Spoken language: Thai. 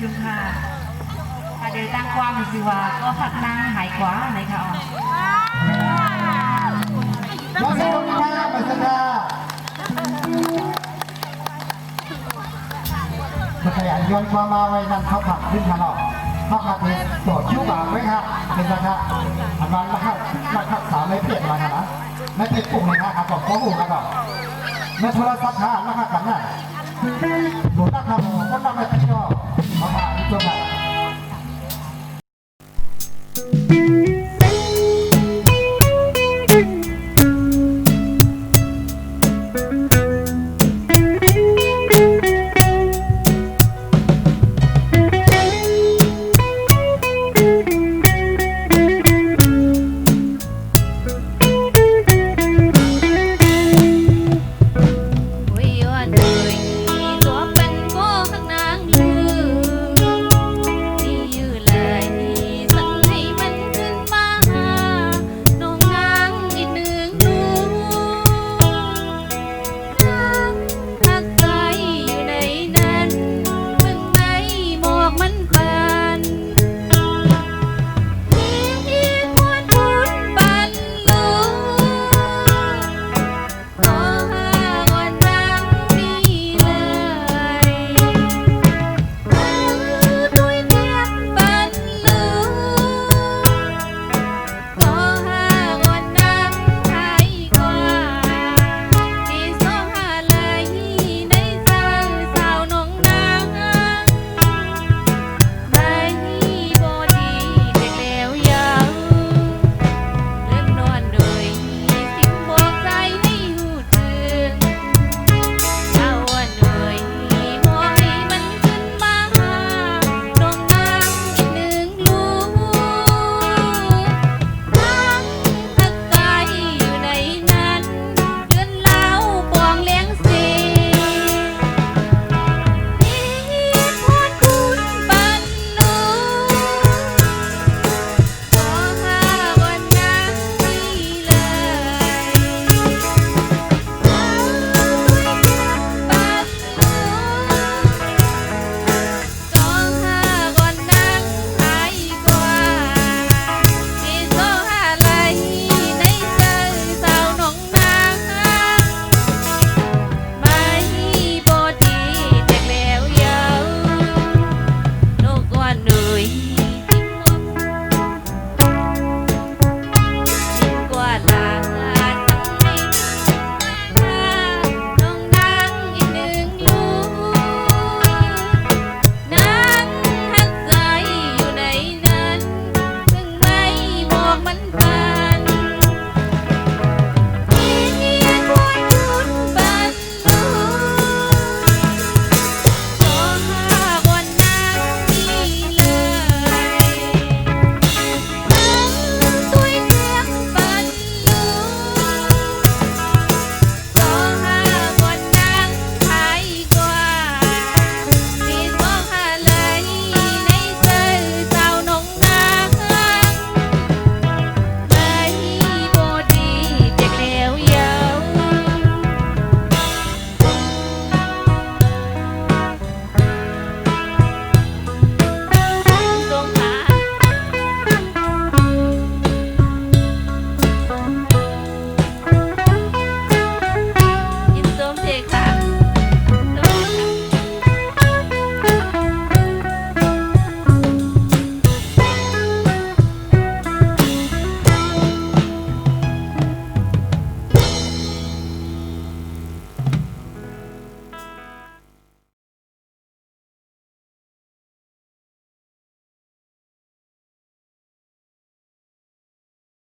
จุ๊ค่ะเดี๋ยวตั้งความสิว่าก็ผัดนางหายขวาไหนคะมาเซลล์ค่ะมาเซลล์มาขยายย้อนความมาไว้นั่นเขาผักขึ้นมาหรอกเขาผักเป็นโดดชิ้วบางไว้ครับเป็นราคาอันนั้นราคาสาวไม่เปลี่ยนมานะไม่เปลี่ยนปุ่มเลยนะครับบอกข้อมูลนะครับในโทรศัพท์หาราคากันน่ะดูราคาคนเราไม่ติดก็มาผ่านตัวแบบ